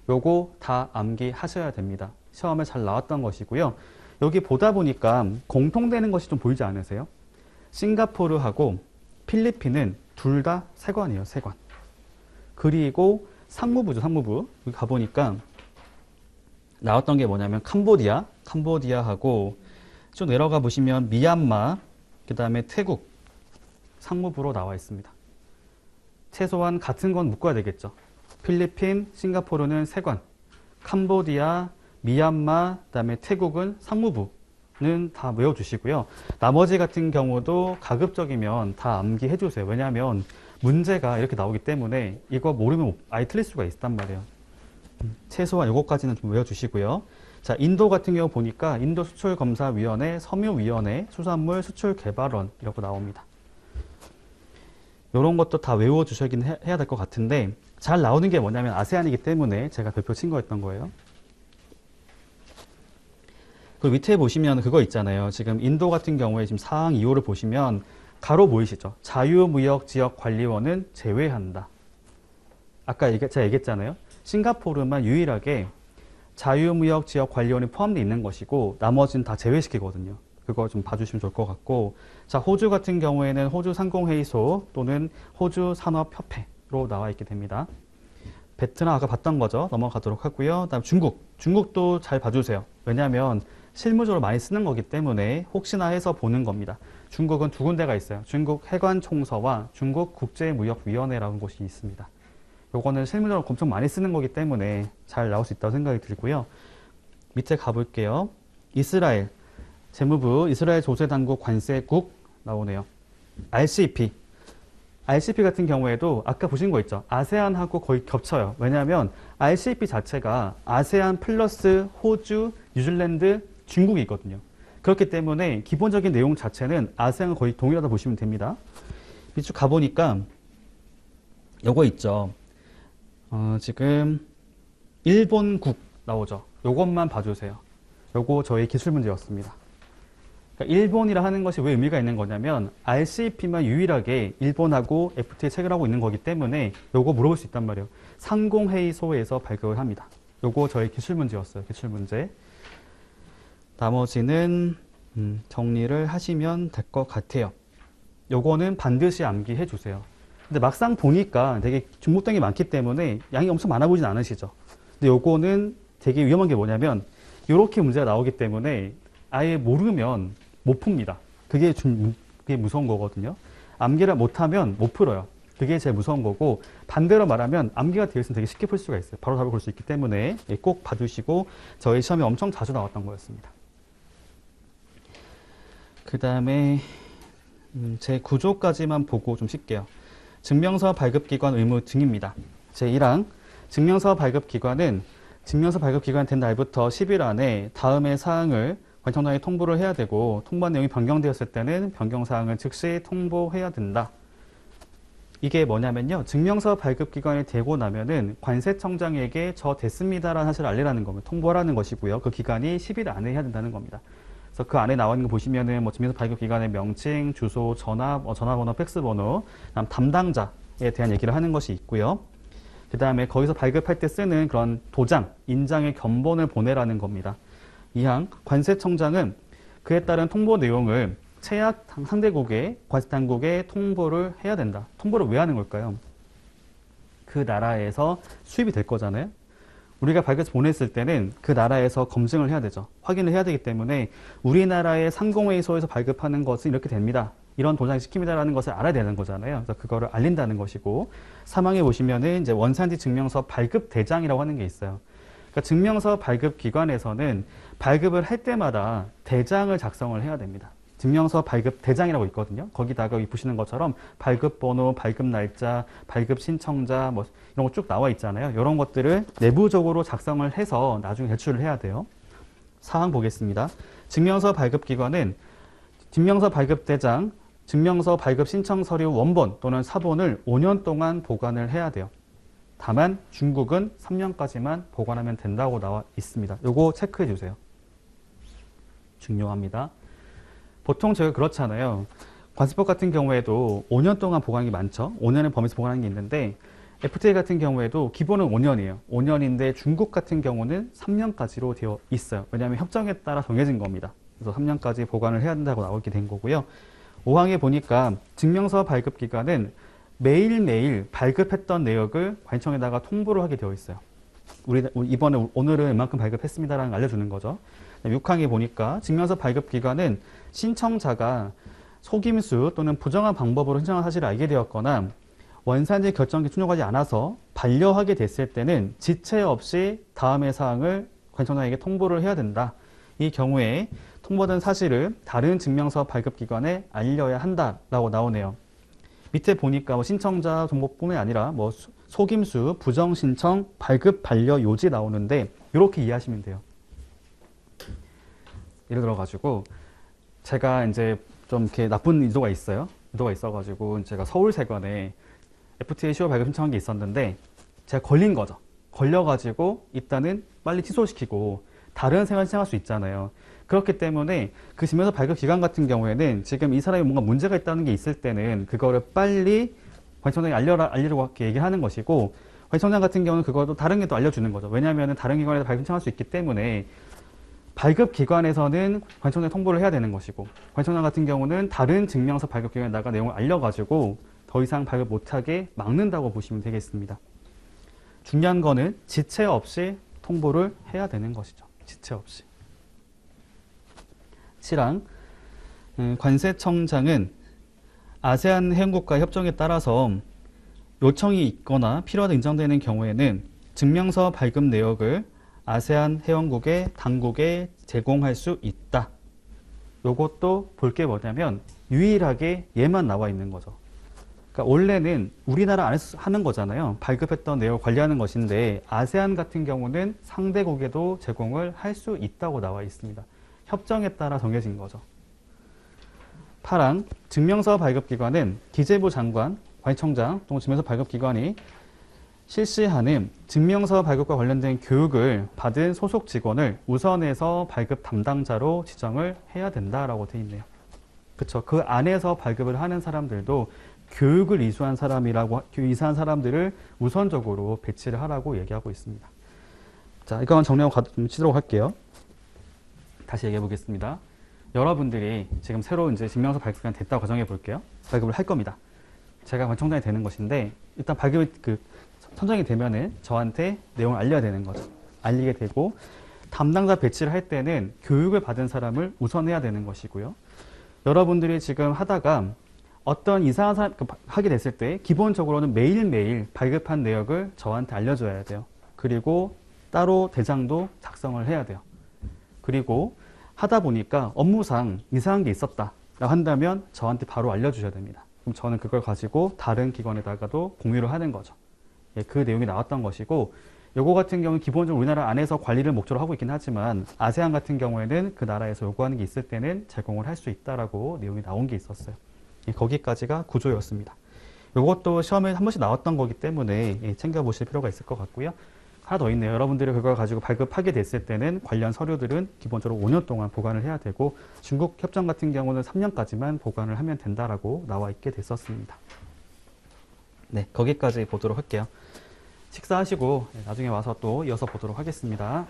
요거 다 암기하셔야 됩니다. 시험에 잘 나왔던 것이고요. 여기 보다 보니까 공통되는 것이 좀 보이지 않으세요? 싱가포르하고 필리핀은 둘 다 세관이에요. 세관. 그리고 상무부죠. 상무부. 여기 가보니까 나왔던 게 뭐냐면 캄보디아하고 좀 내려가 보시면 미얀마, 그 다음에 태국 상무부로 나와 있습니다. 최소한 같은 건 묶어야 되겠죠. 필리핀, 싱가포르는 세관, 캄보디아, 미얀마, 그 다음에 태국은 상무부는 다 외워주시고요. 나머지 같은 경우도 가급적이면 다 암기해 주세요. 왜냐하면 문제가 이렇게 나오기 때문에 이거 모르면 아예 틀릴 수가 있단 말이에요. 최소한 요거까지는 좀 외워주시고요. 자, 인도 같은 경우 보니까 인도수출검사위원회, 섬유위원회, 수산물 수출개발원 이라고 나옵니다. 이런 것도 다 외워주셔야긴 해야 될 것 같은데, 잘 나오는 게 뭐냐면 아세안이기 때문에 제가 별표 친 거였던 거예요. 그 밑에 보시면 그거 있잖아요. 지금 인도 같은 경우에 지금 사항 2호를 보시면 가로 보이시죠? 자유무역지역관리원은 제외한다. 아까 제가 얘기했잖아요. 싱가포르만 유일하게 자유무역지역관리원이 포함되어 있는 것이고 나머지는 다 제외시키거든요. 그거 좀 봐주시면 좋을 것 같고, 자, 호주 같은 경우에는 호주 상공회의소 또는 호주 산업협회로 나와 있게 됩니다. 베트남 아까 봤던 거죠. 넘어가도록 하고요. 다음 중국도 잘 봐주세요. 왜냐하면 실무적으로 많이 쓰는 거기 때문에 혹시나 해서 보는 겁니다. 중국은 두 군데가 있어요. 중국 해관총서와 중국 국제무역위원회라는 곳이 있습니다. 요거는 실무적으로 엄청 많이 쓰는 거기 때문에 잘 나올 수 있다고 생각이 들고요. 밑에 가볼게요. 이스라엘 재무부, 이스라엘 조세당국 관세국 나오네요. RCP 같은 경우에도 아까 보신 거 있죠. 아세안하고 거의 겹쳐요. 왜냐하면 RCP 자체가 아세안 플러스 호주, 뉴질랜드, 중국이 있거든요. 그렇기 때문에 기본적인 내용 자체는 아세안과 거의 동일하다 보시면 됩니다. 이쪽 가보니까 요거 있죠. 지금 일본국 나오죠. 요것만 봐주세요. 요거 저희 기술 문제였습니다. 그러니까 일본이라 하는 것이 왜 의미가 있는 거냐면 RCEP만 유일하게 일본하고 FTA 체결하고 있는 거기 때문에 요거 물어볼 수 있단 말이에요. 상공회의소에서 발급을 합니다. 요거 저희 기출문제였어요. 기출문제. 나머지는 정리를 하시면 될 것 같아요. 요거는 반드시 암기해 주세요. 근데 막상 보니까 되게 중복된 게 많기 때문에 양이 엄청 많아 보이진 않으시죠. 근데 요거는 되게 위험한 게 뭐냐면 이렇게 문제가 나오기 때문에 아예 모르면 못 풉니다. 그게 무서운 거거든요. 암기를 못하면 못 풀어요. 그게 제일 무서운 거고, 반대로 말하면 암기가 되어 있으면 되게 쉽게 풀 수가 있어요. 바로 답을 볼 수 있기 때문에 꼭 봐주시고, 저희 시험에 엄청 자주 나왔던 거였습니다. 그 다음에 제 구조까지만 보고 좀 쉴게요. 증명서 발급기관 의무 등입니다. 제1항 증명서 발급기관은 증명서 발급기관 된 날부터 10일 안에 다음의 사항을 관청장에 통보를 해야 되고, 통보한 내용이 변경되었을 때는 변경사항을 즉시 통보해야 된다. 이게 뭐냐면요, 증명서 발급기관이 되고 나면은 관세청장에게 저 됐습니다라는 사실을 알리라는 겁니다. 통보하라는 것이고요. 그 기간이 10일 안에 해야 된다는 겁니다. 그래서 그 안에 나와 있는 거 보시면은 뭐 증명서 발급기관의 명칭, 주소, 전화번호, 팩스번호, 그다음 담당자에 대한 얘기를 하는 것이 있고요. 그 다음에 거기서 발급할 때 쓰는 그런 도장, 인장의 견본을 보내라는 겁니다. 2항 관세청장은 그에 따른 통보 내용을 채약 상대국의 관세당국에 통보를 해야 된다. 통보를 왜 하는 걸까요? 그 나라에서 수입이 될 거잖아요. 우리가 발급해서 보냈을 때는 그 나라에서 검증을 해야 되죠. 확인을 해야 되기 때문에 우리나라의 상공회의소에서 발급하는 것은 이렇게 됩니다. 이런 도장이 시킵니다라는 것을 알아야 되는 거잖아요. 그래서 그거를 알린다는 것이고, 3항에 보시면은 이제 원산지 증명서 발급 대장이라고 하는 게 있어요. 그러니까 증명서 발급 기관에서는 발급을 할 때마다 대장을 작성을 해야 됩니다. 증명서 발급 대장이라고 있거든요. 거기다가 여기 보시는 것처럼 발급 번호, 발급 날짜, 발급 신청자 뭐 이런 거 쭉 나와 있잖아요. 이런 것들을 내부적으로 작성을 해서 나중에 제출을 해야 돼요. 사항 보겠습니다. 증명서 발급 기관은 증명서 발급 대장, 증명서 발급 신청 서류 원본 또는 사본을 5년 동안 보관을 해야 돼요. 다만 중국은 3년까지만 보관하면 된다고 나와 있습니다. 요거 체크해 주세요. 중요합니다. 보통 저희가 그렇잖아요. 관세법 같은 경우에도 5년 동안 보관하는 게 많죠. 5년의 범위에서 보관하는 게 있는데, FTA 같은 경우에도 기본은 5년이에요. 5년인데 중국 같은 경우는 3년까지로 되어 있어요. 왜냐하면 협정에 따라 정해진 겁니다. 그래서 3년까지 보관을 해야 된다고 나오게 된 거고요. 5항에 보니까 증명서 발급 기간은 매일매일 발급했던 내역을 관청에다가 통보를 하게 되어 있어요. 오늘은 이만큼 발급했습니다라는 걸 알려주는 거죠. 6항에 보니까 증명서 발급 기간은 신청자가 속임수 또는 부정한 방법으로 신청한 사실을 알게 되었거나 원산지 결정기 충족하지 않아서 반려하게 됐을 때는 지체 없이 다음의 사항을 관청장에게 통보를 해야 된다. 이 경우에 통보된 사실을 다른 증명서 발급기관에 알려야 한다라고 나오네요. 밑에 보니까 뭐 신청자 정보뿐만 아니라 뭐 속임수, 부정신청, 발급 반려 요지 나오는데 이렇게 이해하시면 돼요. 예를 들어가지고 제가 이제 좀 이렇게 나쁜 의도가 있어요. 의도가 있어가지고 제가 서울세관에 FTA 10월 발급 신청한 게 있었는데 제가 걸린 거죠. 걸려가지고 일단은 빨리 취소시키고 다른 생활 신청할 수 있잖아요. 그렇기 때문에 그 증명서 발급 기간 같은 경우에는 지금 이 사람이 뭔가 문제가 있다는 게 있을 때는 그거를 빨리 관청장에 알리려고 이렇게 얘기를 하는 것이고, 관청장 같은 경우는 그것도 다른 게 또 알려주는 거죠. 왜냐하면 다른 기관에서 발급 신청할 수 있기 때문에 발급 기관에서는 관청장에 통보를 해야 되는 것이고, 관청장 같은 경우는 다른 증명서 발급 기관에다가 내용을 알려가지고 더 이상 발급 못하게 막는다고 보시면 되겠습니다. 중요한 거는 지체 없이 통보를 해야 되는 것이죠. 지체 없이. 7항 관세청장은 아세안 회원국과 협정에 따라서 요청이 있거나 필요하다 인정되는 경우에는 증명서 발급 내역을 아세안 회원국의 당국에 제공할 수 있다. 요것도 볼 게 뭐냐면 유일하게 얘만 나와 있는 거죠. 그러니까 원래는 우리나라 안에서 하는 거잖아요. 발급했던 내역을 관리하는 것인데 아세안 같은 경우는 상대국에도 제공을 할 수 있다고 나와 있습니다. 협정에 따라 정해진 거죠. 8항 증명서 발급기관은 기재부 장관, 관청장 또는 증명서 발급기관이 실시하는 증명서 발급과 관련된 교육을 받은 소속 직원을 우선해서 발급 담당자로 지정을 해야 된다라고 되어 있네요. 그렇죠. 그 안에서 발급을 하는 사람들도 교육을 이수한 사람들을 우선적으로 배치를 하라고 얘기하고 있습니다. 자, 이건 정리하고 치도록 할게요. 다시 얘기해 보겠습니다. 여러분들이 지금 새로 이제 증명서 발급이 됐다고 가정해 볼게요. 발급을 할 겁니다. 제가 관청장이 되는 것인데, 일단 발급이 선정이 되면은 저한테 내용을 알려야 되는 거죠. 알리게 되고, 담당자 배치를 할 때는 교육을 받은 사람을 우선해야 되는 것이고요. 여러분들이 지금 하다가 어떤 이상한 사람 하게 됐을 때 기본적으로는 매일매일 발급한 내역을 저한테 알려줘야 돼요. 그리고 따로 대장도 작성을 해야 돼요. 그리고 하다 보니까 업무상 이상한 게 있었다 한다면 저한테 바로 알려주셔야 됩니다. 그럼 저는 그걸 가지고 다른 기관에다가도 공유를 하는 거죠. 예, 그 내용이 나왔던 것이고, 요거 같은 경우는 기본적으로 우리나라 안에서 관리를 목적으로 하고 있긴 하지만 아세안 같은 경우에는 그 나라에서 요구하는 게 있을 때는 제공을 할 수 있다라고 내용이 나온 게 있었어요. 예, 거기까지가 구조였습니다. 요것도 시험에 한 번씩 나왔던 거기 때문에 예, 챙겨보실 필요가 있을 것 같고요. 하나 더 있네요. 여러분들이 그걸 가지고 발급하게 됐을 때는 관련 서류들은 기본적으로 5년 동안 보관을 해야 되고, 중국 협정 같은 경우는 3년까지만 보관을 하면 된다라고 나와 있게 됐었습니다. 네, 거기까지 보도록 할게요. 식사하시고 나중에 와서 또 이어서 보도록 하겠습니다.